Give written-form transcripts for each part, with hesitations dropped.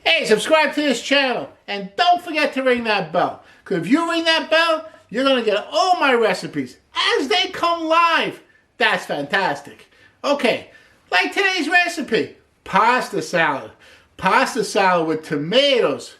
Hey, subscribe to this channel and don't forget to ring that bell. Because if you ring that bell, you're going to get all my recipes as they come live. That's fantastic. Okay, like today's recipe, pasta salad. Pasta salad with tomatoes.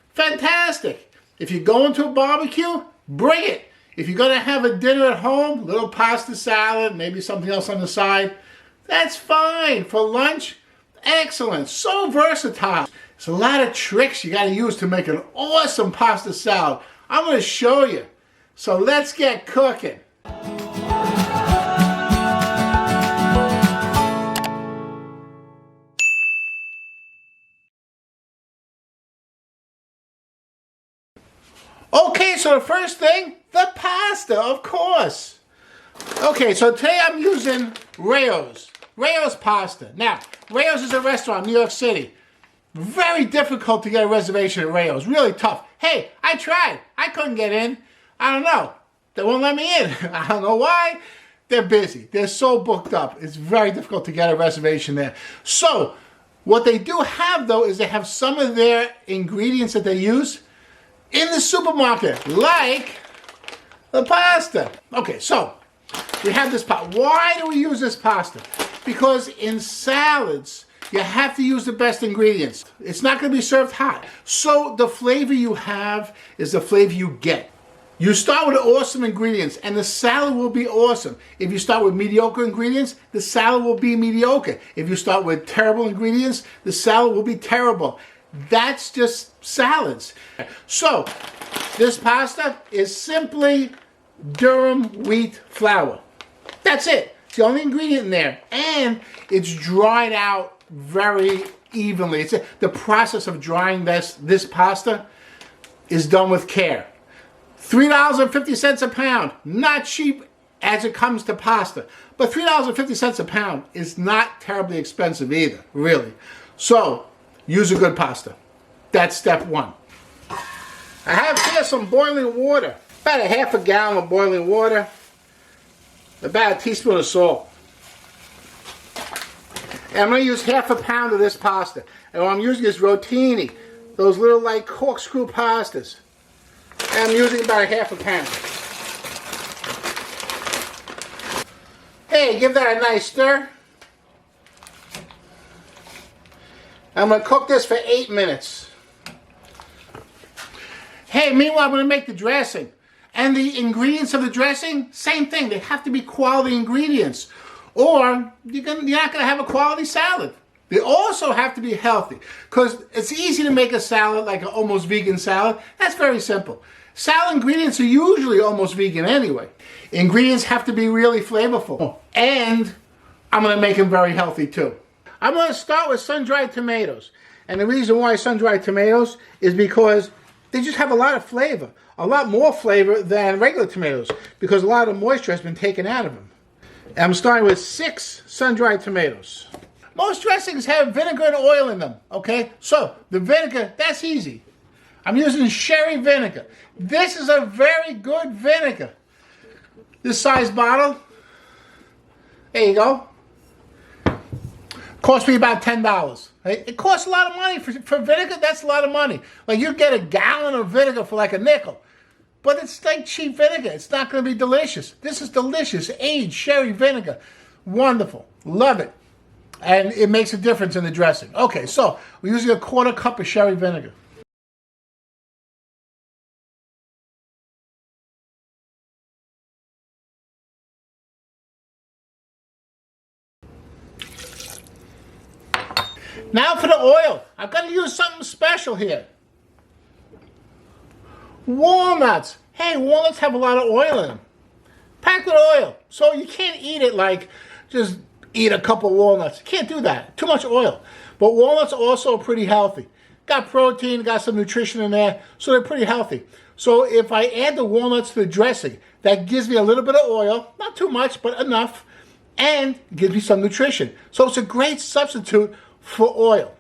Fantastic. If you're going to a barbecue, bring it. If you're going to have a dinner at home, little pasta salad, maybe something else on the side, that's fine. For lunch, excellent. So versatile. There's a lot of tricks you got to use to make an awesome pasta salad. I'm going to show you. So let's get cooking. Okay, so the first thing, the pasta, of course. Okay, so today I'm using Rayo's pasta. Now, Rayo's is a restaurant in New York City. Very difficult to get a reservation at Rayo's. Really tough. Hey, I tried. I couldn't get in. I don't know. They won't let me in. I don't know why. They're busy. They're so booked up. It's very difficult to get a reservation there. So, what they do have, though, is they have some of their ingredients that they use in the supermarket, like the pasta. Okay, so we have this pasta. Why do we use this pasta? Because in salads, you have to use the best ingredients. It's not going to be served hot. So the flavor you have is the flavor you get. You start with awesome ingredients and the salad will be awesome. If you start with mediocre ingredients, the salad will be mediocre. If you start with terrible ingredients, the salad will be terrible. That's just salads. So this pasta is simply durum wheat flour. That's it. It's the only ingredient in there. And it's dried out very evenly. The process of drying this pasta is done with care. $3.50 a pound. Not cheap as it comes to pasta. But $3.50 a pound is not terribly expensive either, really. So, use a good pasta. That's step one. I have here some boiling water. About a half a gallon of boiling water. About a teaspoon of salt. And I'm going to use half a pound of this pasta. And what I'm using is rotini. Those little like corkscrew pastas. And I'm using about a half a pound. Hey, give that a nice stir. I'm going to cook this for 8 minutes. Hey, meanwhile, I'm going to make the dressing. And the ingredients of the dressing, same thing. They have to be quality ingredients. Or you're not going to have a quality salad. They also have to be healthy. Because it's easy to make a salad like an almost vegan salad. That's very simple. Salad ingredients are usually almost vegan anyway. Ingredients have to be really flavorful. And I'm going to make them very healthy too. I'm going to start with sun-dried tomatoes. And the reason why sun-dried tomatoes is because they just have a lot of flavor. A lot more flavor than regular tomatoes. Because a lot of the moisture has been taken out of them. And I'm starting with 6 sun-dried tomatoes. Most dressings have vinegar and oil in them. Okay? So, the vinegar, that's easy. I'm using sherry vinegar. This is a very good vinegar. This size bottle. There you go. Cost me about $10. It costs a lot of money for vinegar. That's a lot of money. Like you get a gallon of vinegar for like a nickel. But it's like cheap vinegar. It's not going to be delicious. This is delicious. Aged sherry vinegar. Wonderful. Love it. And it makes a difference in the dressing. Okay, so we're using a 1/4 cup of sherry vinegar. Now for the oil. I've got to use something special here. Walnuts. Hey, walnuts have a lot of oil in them. Packed with oil. So you can't eat it like just eat a couple walnuts. You can't do that. Too much oil. But walnuts also are pretty healthy. Got protein, got some nutrition in there, so they're pretty healthy. So if I add the walnuts to the dressing, that gives me a little bit of oil. Not too much, but enough. And gives me some nutrition. So it's a great substitute for oil.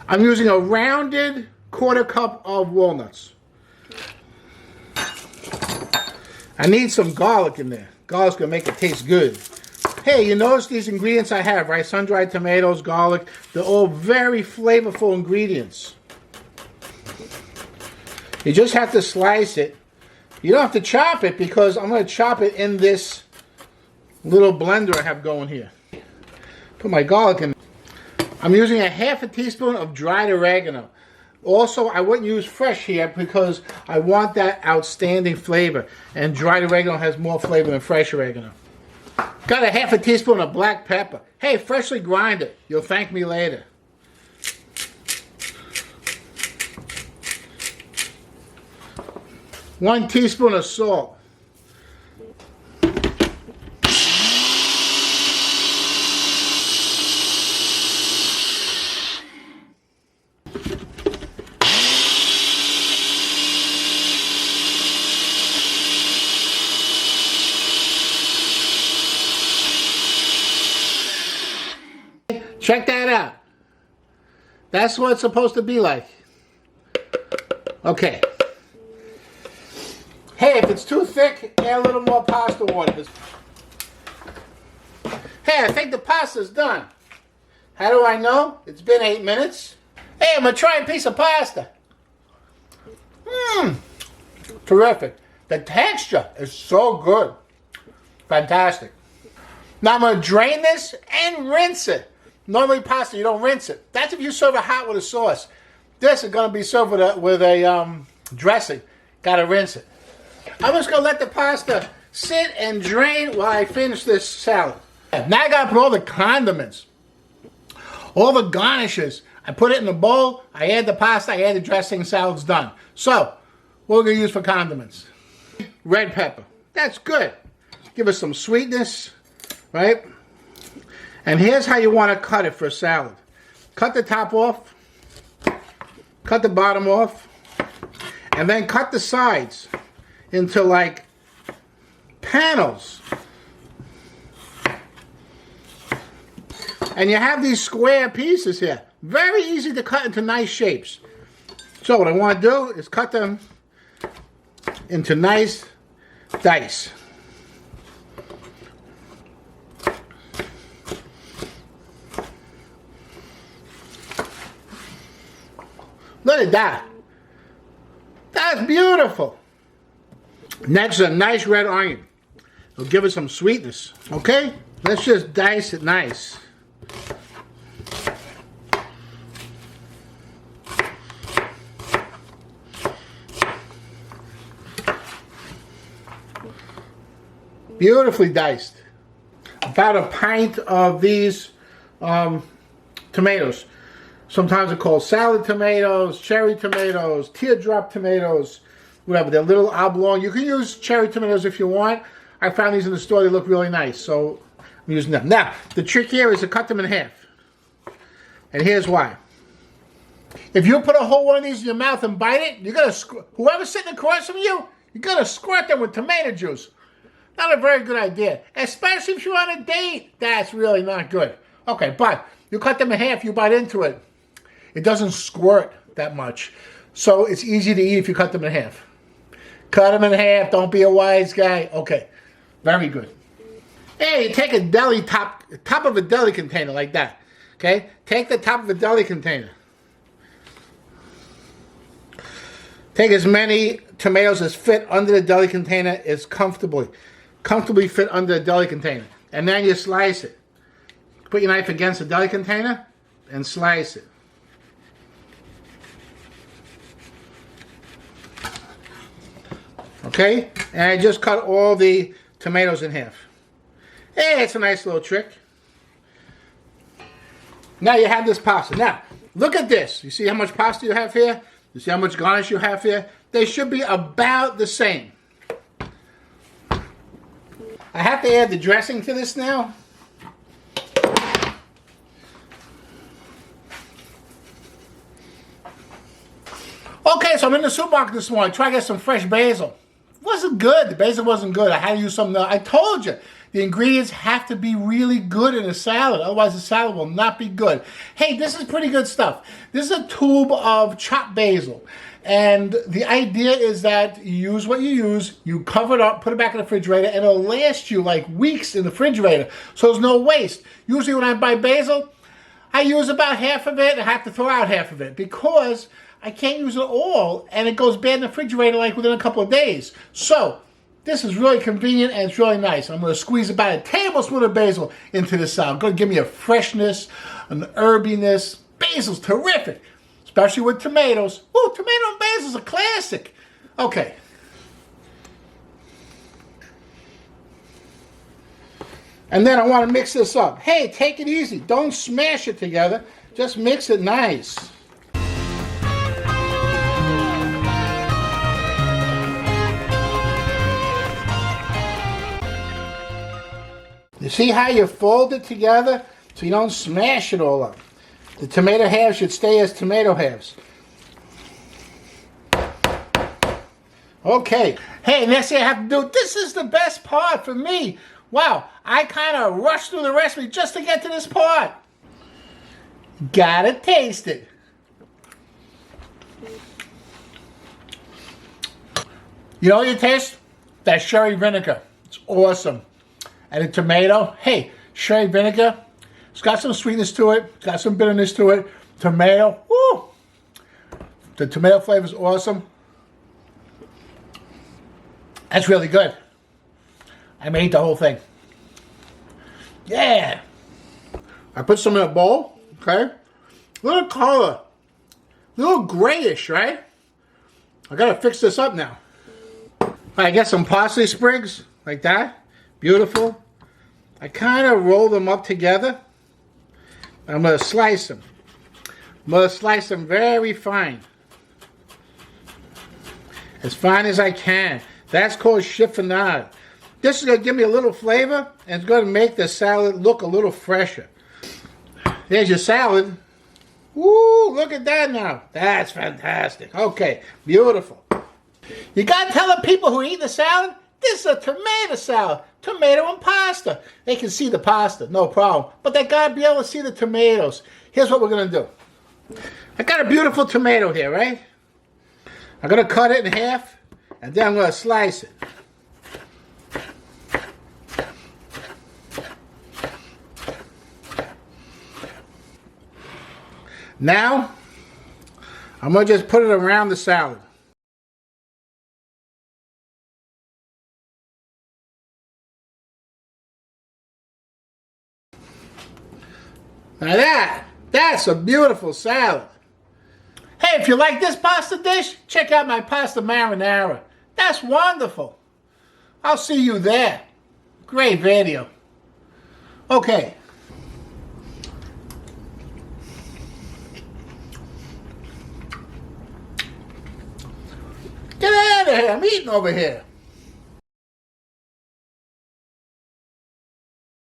I'm using a rounded 1/4 cup of walnuts. I need some garlic in there. Garlic's gonna make it taste good. Hey, you notice these ingredients I have, right? Sun-dried tomatoes, garlic. They're all very flavorful ingredients. You just have to slice it. You don't have to chop it because I'm going to chop it in this little blender I have going here. Put my garlic in. I'm using a half a teaspoon of dried oregano. Also, I wouldn't use fresh here because I want that outstanding flavor. And dried oregano has more flavor than fresh oregano. Got a half a teaspoon of black pepper. Hey, freshly grinded. You'll thank me later. One teaspoon of salt. Check that out. That's what it's supposed to be like. Okay. Hey, if it's too thick, add a little more pasta water. Hey, I think the pasta's done. How do I know? It's been 8 minutes. Hey, I'm going to try a piece of pasta. Terrific. The texture is so good. Fantastic. Now I'm going to drain this and rinse it. Normally pasta, you don't rinse it. That's if you serve it hot with a sauce. This is going to be served with a dressing. Got to rinse it. I'm just going to let the pasta sit and drain while I finish this salad. Now I got to put all the condiments, all the garnishes. I put it in the bowl. I add the pasta. I add the dressing. Salad's done. So, what we're going to use for condiments? Red pepper. That's good. Give us some sweetness, right? And here's how you want to cut it for a salad. Cut the top off. Cut the bottom off. And then cut the sides into like panels. And you have these square pieces here. Very easy to cut into nice shapes. So what I want to do is cut them into nice dice. Look at that. That's beautiful. Next, a nice red onion. It'll give it some sweetness. Okay? Let's just dice it nice. Beautifully diced. About a pint of these tomatoes. Sometimes they're called salad tomatoes, cherry tomatoes, teardrop tomatoes, whatever. They're little oblong. You can use cherry tomatoes if you want. I found these in the store. They look really nice, so I'm using them. Now, the trick here is to cut them in half. And here's why. If you put a whole one of these in your mouth and bite it, you're going to, whoever's sitting across from you, you're going to squirt them with tomato juice. Not a very good idea, especially if you're on a date. That's really not good. Okay, but you cut them in half, you bite into it. It doesn't squirt that much. So it's easy to eat if you cut them in half. Cut them in half. Don't be a wise guy. Okay. Very good. Hey, you take a deli top of a deli container like that. Okay? Take the top of a deli container. Take as many tomatoes as fit under the deli container as comfortably fit under the deli container. And then you slice it. Put your knife against the deli container and slice it. Okay? And I just cut all the tomatoes in half. Hey, it's a nice little trick. Now you have this pasta. Now, look at this. You see how much pasta you have here? You see how much garnish you have here? They should be about the same. I have to add the dressing to this now. Okay, so I'm in the supermarket this morning. Try to get some fresh basil. It wasn't good. The basil wasn't good. I had to use something else. I told you, the ingredients have to be really good in a salad. Otherwise, the salad will not be good. Hey, this is pretty good stuff. This is a tube of chopped basil. And the idea is that you use what you use, you cover it up, put it back in the refrigerator, and it'll last you like weeks in the refrigerator. So there's no waste. Usually when I buy basil, I use about half of it and I have to throw out half of it because I can't use it all and it goes bad in the refrigerator like within a couple of days. So this is really convenient and it's really nice. I'm going to squeeze about a tablespoon of basil into this salad. Going to give me a freshness, an herbiness. Basil's terrific, especially with tomatoes. Ooh, tomato and basil's a classic. Okay. And then I want to mix this up. Hey, take it easy. Don't smash it together. Just mix it nice. You see how you fold it together so you don't smash it all up. The tomato halves should stay as tomato halves. Okay. Hey, next thing I have to do, this is the best part for me. Wow, I kind of rushed through the recipe just to get to this part. Gotta taste it. You know what you taste? That sherry vinegar. It's awesome. And the tomato, hey, sherry vinegar, it's got some sweetness to it, it's got some bitterness to it. Tomato, woo! The tomato flavor is awesome. That's really good. I may eat the whole thing. Yeah. I put some in a bowl, okay? A little color. A little grayish, right? I gotta fix this up now. I get some parsley sprigs, like that. Beautiful. I kind of roll them up together. I'm gonna slice them. I'm gonna slice them very fine. As fine as I can. That's called chiffonade. This is going to give me a little flavor, and it's going to make the salad look a little fresher. There's your salad. Woo, look at that now. That's fantastic. Okay, beautiful. You got to tell the people who eat the salad, this is a tomato salad. Tomato and pasta. They can see the pasta, no problem. But they got to be able to see the tomatoes. Here's what we're going to do. I got a beautiful tomato here, right? I'm going to cut it in half, and then I'm going to slice it. Now, I'm going to just put it around the salad. Now that's a beautiful salad. Hey, if you like this pasta dish, check out my pasta marinara. That's wonderful. I'll see you there. Great video. Okay. Get out of here. I'm eating over here.